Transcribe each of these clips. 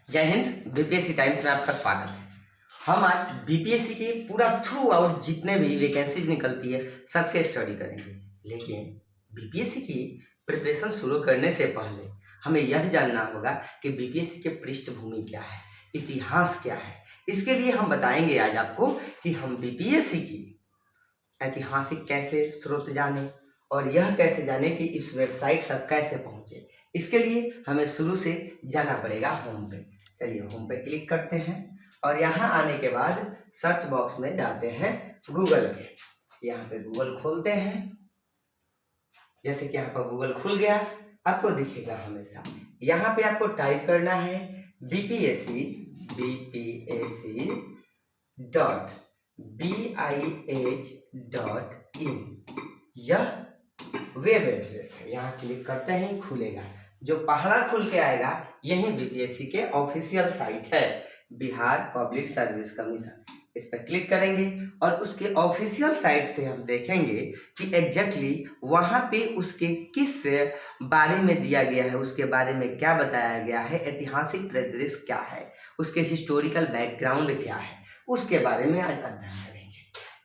जय Hind. BPSC times में आपका स्वागत है। हम आज बीपीएससी के पूरा थ्रू आउट जितने भी वैकेंसीज निकलती है सबके स्टडी करेंगे। लेकिन बीपीएससी की प्रिपरेशन शुरू करने से पहले हमें यह जानना होगा कि बीपीएससी के पृष्ठभूमि क्या है, इतिहास क्या है। इसके लिए हम बताएंगे आज आपको कि हम बीपीएससी की ऐतिहासिक कैसे स्रोत जाने और यह कैसे जाने कि इस वेबसाइट तक कैसे पहुंचे। इसके लिए हमें शुरू से जाना पड़ेगा होम पे। चलिए होम पे क्लिक करते हैं और यहाँ आने के बाद सर्च बॉक्स में जाते हैं गूगल के। यहाँ पे गूगल खोलते हैं। जैसे कि यहाँ पर गूगल खुल गया, आपको दिखेगा हमेशा। यहाँ पे आपको टाइप करना है बीपीएससी BPSC.BIH.in। यह वेब एड्रेस है। यहाँ क्लिक करते हैं, खुलेगा। जो पहला खुल के आएगा यही बीपीएससी के ऑफिशियल साइट है, बिहार पब्लिक सर्विस कमीशन। इस पर क्लिक करेंगे और उसके ऑफिशियल साइट से हम देखेंगे कि एग्जैक्टली वहाँ पे उसके किस बारे में दिया गया है, उसके बारे में क्या बताया गया है, ऐतिहासिक परिदृश्य क्या है, उसके हिस्टोरिकल बैकग्राउंड क्या है, उसके बारे में आज अध्ययन करेंगे।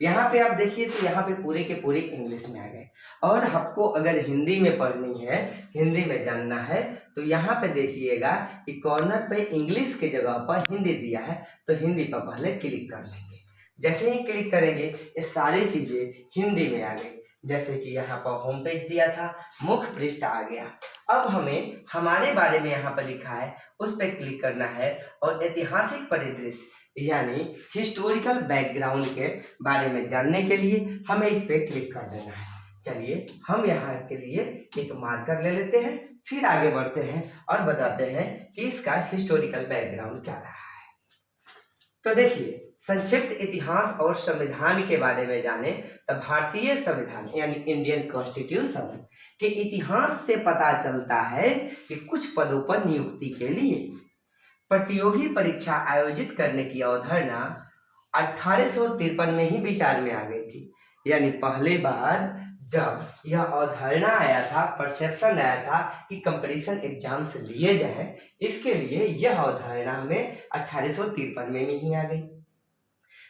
यहाँ पे आप देखिए तो यहाँ पे पूरे के पूरे इंग्लिश में आ गए। और आपको अगर हिंदी में पढ़नी है, हिंदी में जानना है, तो यहाँ पे देखिएगा कि कॉर्नर पे इंग्लिश के जगह पर हिंदी दिया है, तो हिंदी पर पहले क्लिक कर लेंगे। जैसे ही क्लिक करेंगे ये सारी चीजें हिंदी में आ गई। जैसे कि यहाँ पर होम पेज दिया था, मुख्य पृष्ठ आ गया। अब हमें हमारे बारे में यहाँ पर लिखा है, उस पर क्लिक करना है और ऐतिहासिक परिदृश्य यानी हिस्टोरिकल बैकग्राउंड के बारे में जानने के लिए हमें इस पर क्लिक कर देना है। चलिए हम यहाँ के लिए एक मार्कर ले लेते हैं, फिर आगे बढ़ते हैं और बताते हैं कि इसका हिस्टोरिकल बैकग्राउंड क्या रहा है। तो देखिए, संक्षिप्त इतिहास और संविधान के बारे में जाने तो भारतीय संविधान यानी इंडियन कॉन्स्टिट्यूशन के इतिहास से पता चलता है कि कुछ पदों पर नियुक्ति के लिए प्रतियोगी परीक्षा आयोजित करने की अवधारणा 1853 में ही विचार में आ गई थी। यानी पहली बार जब यह अवधारणा आया था, परसेप्शन आया था कि कंपटीशन एग्जाम्स लिए जाए, इसके लिए यह अवधारणा हमें 1853 में ही आ गई।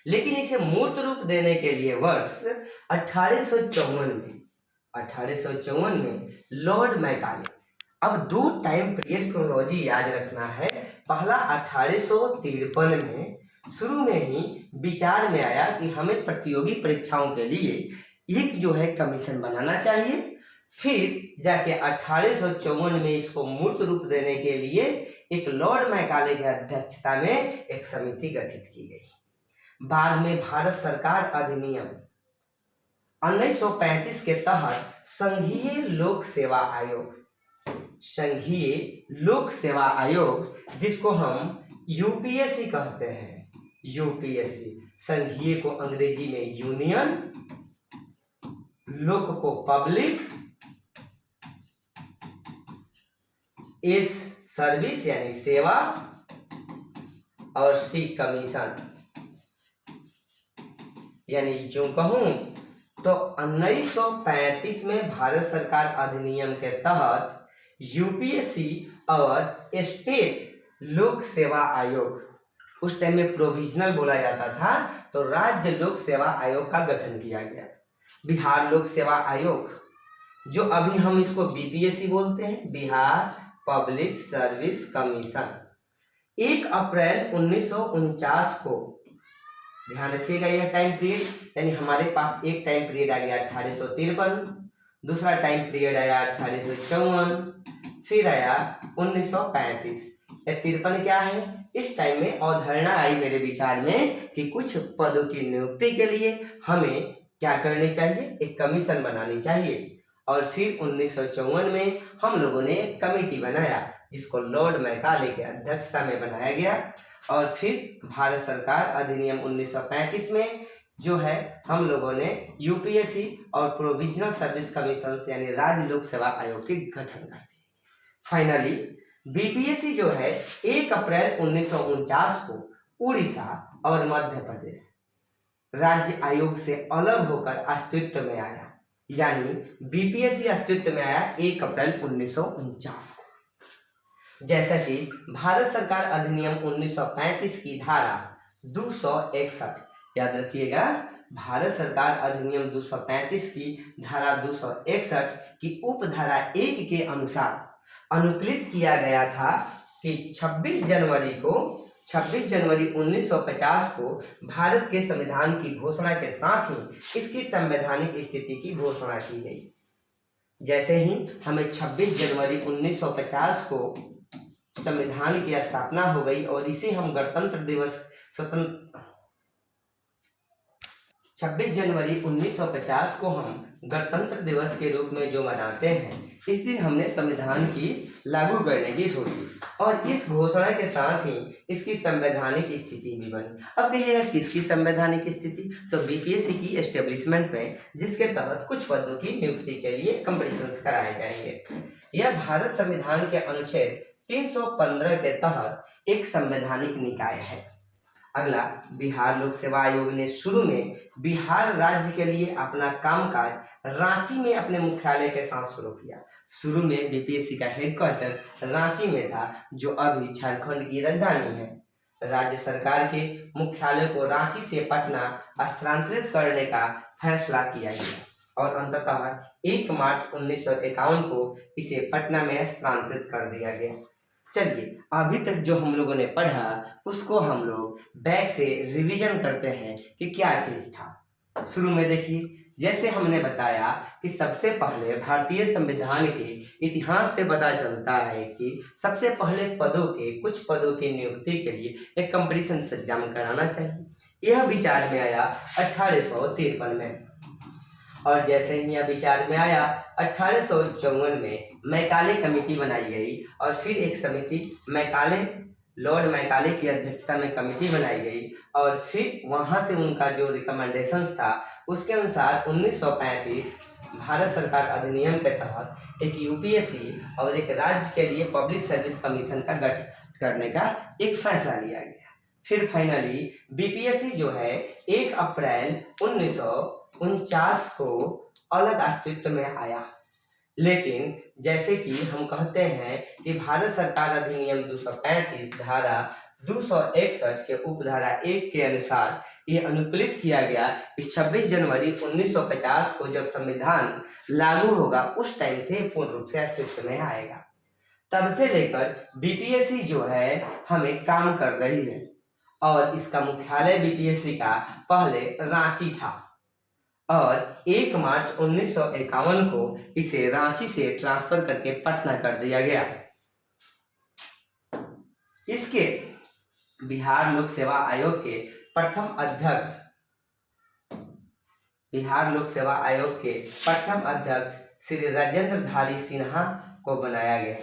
लेकिन इसे मूर्त रूप देने के लिए वर्ष 1854 में लॉर्ड मैकाले, अब दो टाइम पीरियड क्रोनोलॉजी याद रखना है। पहला 1853 में शुरू में ही विचार में आया कि हमें प्रतियोगी परीक्षाओं के लिए एक जो है कमीशन बनाना चाहिए। फिर जाके 1854 में इसको मूर्त रूप देने के लिए एक लॉर्ड मैकाले की अध्यक्षता में एक समिति गठित की गई। बाद में भारत सरकार अधिनियम 1935 के तहत संघीय लोक सेवा आयोग जिसको हम यूपीएससी कहते हैं, यूपीएससी, संघीय को अंग्रेजी में यूनियन, लोक को पब्लिक, एस सर्विस यानी सेवा और सी कमीशन। यानी यूं कहूं तो 1935 में भारत सरकार अधिनियम के तहत यूपीएससी और स्टेट लोक सेवा आयोग, उस टाइम में प्रोविजनल बोला जाता था, तो राज्य लोक सेवा आयोग का गठन किया गया। बिहार लोक सेवा आयोग, जो अभी हम इसको बीपीएससी बोलते हैं, बिहार पब्लिक सर्विस कमीशन, 1 अप्रैल 1949 को, ध्यान रखिएगा यह टाइम पीरियड, यानी हमारे पास एक टाइम पीरियड आ गया 1853, दूसरा टाइम पीरियड आया 1854, फिर आया 1935। 53 क्या है? इस टाइम में अवधारणा आई मेरे विचार में कि कुछ पदों की नियुक्ति के लिए हमें क्या करनी चाहिए, एक कमीशन बनानी चाहिए। और फिर 1954 में हम लोगों ने एक कमेटी बनाया जिसको लॉर्ड मैकाले के अध्यक्षता में बनाया गया। और फिर भारत सरकार अधिनियम 1935 में जो है हम लोगों ने यूपीएससी और प्रोविजनल सर्विस कमीशन यानी राज्य लोक सेवा आयोग के गठन कर दिए। फाइनली बीपीएससी जो है 1 अप्रैल 1949 को उड़ीसा और मध्य प्रदेश राज्य आयोग से अलग होकर अस्तित्व में आया। यानी बीपीएससी अस्तित्व में आया 1 अप्रैल 1949 को। जैसा कि भारत सरकार अधिनियम 1935 की धारा 261, याद रखिएगा, भारत सरकार अधिनियम 235 की धारा 261 की उपधारा 1 के अनुसार अनुकूलित किया गया था कि 26 जनवरी 1950 को भारत के संविधान की घोषणा के साथ ही इसकी संवैधानिक स्थिति की घोषणा की गई। जैसे ही हमें 26 जनवरी 1950 को संविधान की स्थापना हो गई और इसे हम गणतंत्र दिवस 26 जनवरी 1950 को हम गणतंत्र दिवस के रूप में जो मनाते हैं, इस दिन हमने संविधान की लागू करने की सोची और इस घोषणा के साथ ही इसकी संवैधानिक स्थिति भी बनी। अब कहिएगा किसकी संवैधानिक स्थिति? तो बीपीएससी की एस्टेब्लिशमेंट में, जिसके तहत कुछ पदों की नियुक्ति के लिए कंपटीशंस कराए जाएंगे। यह भारत संविधान के अनुच्छेद 315 के तहत एक संवैधानिक निकाय है। अगला, बिहार लोक सेवा आयोग ने शुरू में बिहार राज्य के लिए अपना कामकाज रांची में अपने मुख्यालय के साथ शुरू किया। शुरू में बीपीएससी का हेडक्वार्टर रांची में था, जो अभी झारखंड की राजधानी है। राज्य सरकार के मुख्यालय को रांची से पटना स्थानांतरित करने का फैसला किया गया और अंततः 1 मार्च 1951 को इसे पटना में स्थानांतरित कर दिया गया। चलिए, अभी तक जो हम लोगों ने पढ़ा उसको हम लोग बैक से रिवीजन करते हैं कि क्या चीज़ था। शुरू में देखिए, जैसे हमने बताया कि सबसे पहले भारतीय संविधान के इतिहास से पता चलता है कि सबसे पहले कुछ पदों की नियुक्ति के लिए एक कंपटीशन एग्जाम कराना चाहिए। यह विचार में आया 1853 में, और जैसे ही यह विचार में आया 1854 में मैकाले कमेटी बनाई गई और फिर एक समिति लॉर्ड मैकाले की अध्यक्षता में कमेटी बनाई गई और फिर वहां से उनका जो रिकमेंडेशंस था उसके अनुसार 1935 भारत सरकार अधिनियम के तहत एक यूपीएससी और एक राज्य के लिए पब्लिक सर्विस कमीशन का गठन करने का एक फैसला लिया गया। फिर फाइनली बीपीएससी जो है 1 अप्रैल 1949 को अलग अस्तित्व में आया। लेकिन जैसे कि हम कहते हैं कि भारत सरकार अधिनियम 235 धारा 261 के उपधारा 1 के अनुसार ये अनुकूलित किया गया कि 26 जनवरी 1950 को जब संविधान लागू होगा उस टाइम से पूर्ण रूप से अस्तित्व में आएगा। तब से लेकर बीपीएससी जो है हमें काम कर रही है और इसका मुख्यालय बीपीएससी का पहले रांची था और 1 मार्च 1951 को इसे रांची से ट्रांसफर करके पटना कर दिया गया। इसके बिहार लोक सेवा आयोग के प्रथम अध्यक्ष श्री राजेंद्रधारी सिन्हा को बनाया गया।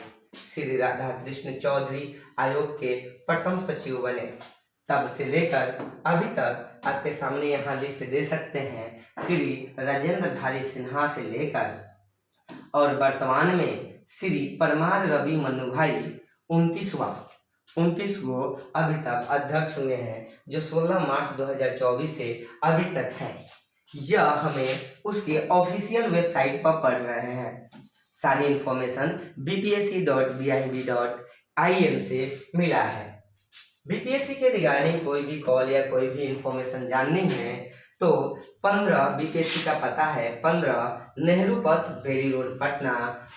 श्री राधा कृष्ण चौधरी आयोग के प्रथम सचिव बने। तब से लेकर अभी तक आपके सामने यहाँ लिस्ट दे सकते हैं, श्री राजेंद्रधारी सिन्हा से लेकर और वर्तमान में श्री परमार रवि मनु भाई 29 को अभी तक अध्यक्ष हुए हैं, जो 16 मार्च 2024 से अभी तक है। यह हमें उसके ऑफिशियल वेबसाइट पर पढ़ रहे हैं। सारी इंफॉर्मेशन bpsc.bib.in से मिला है। बीपीएससी के रिगार्डिंग कोई भी कॉल या कोई भी इंफॉर्मेशन जाननी है तो 15 बीपीएससी का पता है 15 नेहरू पथ बेरी रोड पटना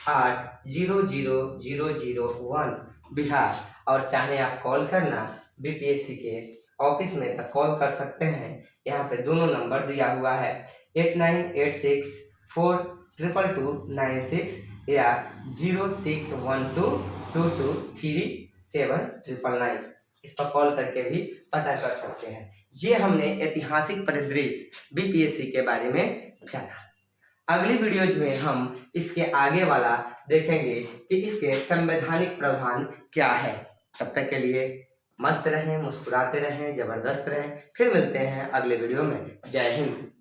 800001 बिहार, और चाहे आप कॉल करना बीपीएससी के ऑफिस में तक कॉल कर सकते हैं। यहाँ पे दोनों नंबर दिया हुआ है 8986422296 या 0612223799। इस पर कॉल करके भी पता कर सकते हैं। ये हमने ऐतिहासिक परिदृश्य बीपीएससी के बारे में जाना। अगली वीडियोज में हम इसके आगे वाला देखेंगे कि इसके संवैधानिक प्रावधान क्या है। तब तक के लिए मस्त रहें, मुस्कुराते रहें, जबरदस्त रहें। फिर मिलते हैं अगले वीडियो में। जय हिंद।